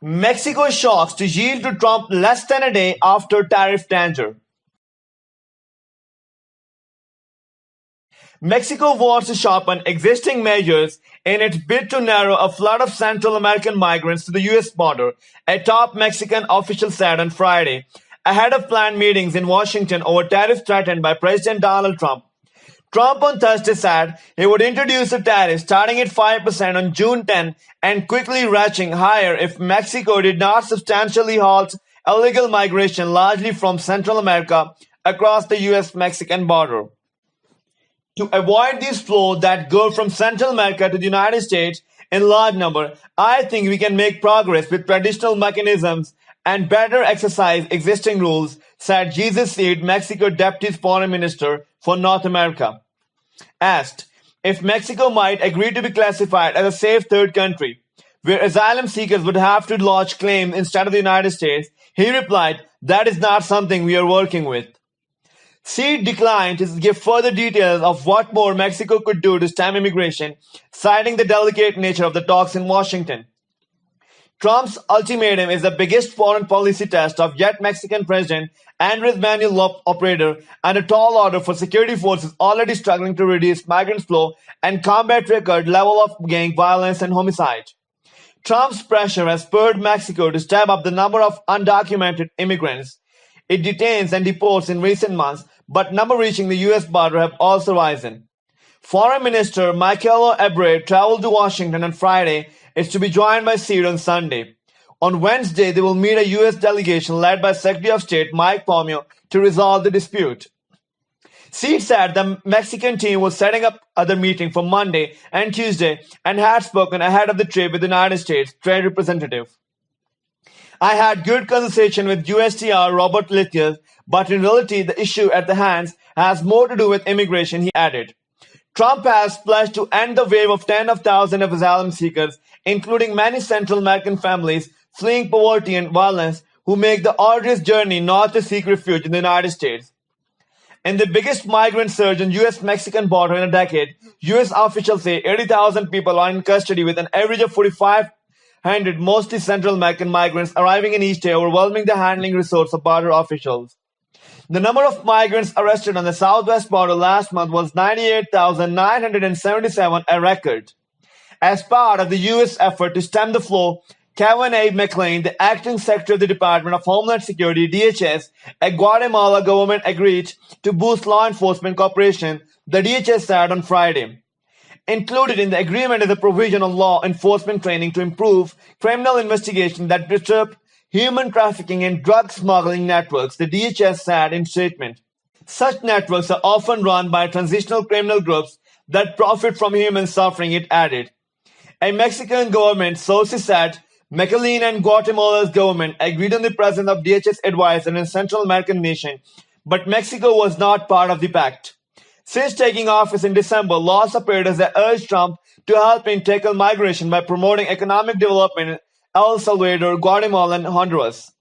Mexico shocks to yield to Trump less than a day after tariff danger. Mexico wants to sharpen existing measures in its bid to narrow a flood of Central American migrants to the U.S. border, a top Mexican official said on Friday, ahead of planned meetings in Washington over tariffs threatened by President Donald Trump. Trump on Thursday said he would introduce a tariff starting at 5% on June 10 and quickly ratcheting higher if Mexico did not substantially halt illegal migration largely from Central America across the U.S. Mexican border. To avoid these flows that go from Central America to the United States in large number, I think we can make progress with traditional mechanisms and better exercise existing rules, said Jesus Seade, Mexico Deputy Foreign Minister for North America. Asked if Mexico might agree to be classified as a safe third country, where asylum seekers would have to lodge claims instead of the United States, he replied, "That is not something we are working with." Seade declined to give further details of what more Mexico could do to stem immigration, citing the delicate nature of the talks in Washington. Trump's ultimatum is the biggest foreign policy test of yet Mexican President Andrés Manuel López Obrador and a tall order for security forces already struggling to reduce migrant flow and combat record level of gang violence and homicide. Trump's pressure has spurred Mexico to step up the number of undocumented immigrants it detains and deports in recent months, but number reaching the U.S. border have also risen. Foreign Minister Marcelo Ebrard traveled to Washington on Friday, is to be joined by Seade on Sunday. On Wednesday, they will meet a U.S. delegation led by Secretary of State Mike Pompeo to resolve the dispute. Seade said the Mexican team was setting up other meeting for Monday and Tuesday and had spoken ahead of the trip with the United States Trade Representative. I had good conversation with USTR Robert Lighthier, but in reality the issue at the hands has more to do with immigration, he added. Trump has pledged to end the wave of tens of thousands of asylum seekers, including many Central American families fleeing poverty and violence, who make the arduous journey north to seek refuge in the United States. In the biggest migrant surge on U.S. Mexican border in a decade, U.S. officials say 80,000 people are in custody with an average of 4,500 mostly Central American migrants arriving in each day, overwhelming the handling resource of border officials. The number of migrants arrested on the southwest border last month was 98,977, a record. As part of the U.S. effort to stem the flow, Kevin A. McClain, the acting secretary of the Department of Homeland Security, DHS, a Guatemala government agreed to boost law enforcement cooperation, the DHS said on Friday. Included in the agreement is a provision on law enforcement training to improve criminal investigation that disrupt human trafficking and drug smuggling networks, the DHS said in a statement. Such networks are often run by transitional criminal groups that profit from human suffering, it added. A Mexican government source said McClain and Guatemala's government agreed on the presence of DHS advisors in a Central American nation, but Mexico was not part of the pact. Since taking office in December, laws operators have urged Trump to help in tackle migration by promoting economic development in El Salvador, Guatemala, and Honduras.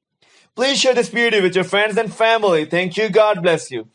Please share this video with your friends and family. Thank you. God bless you.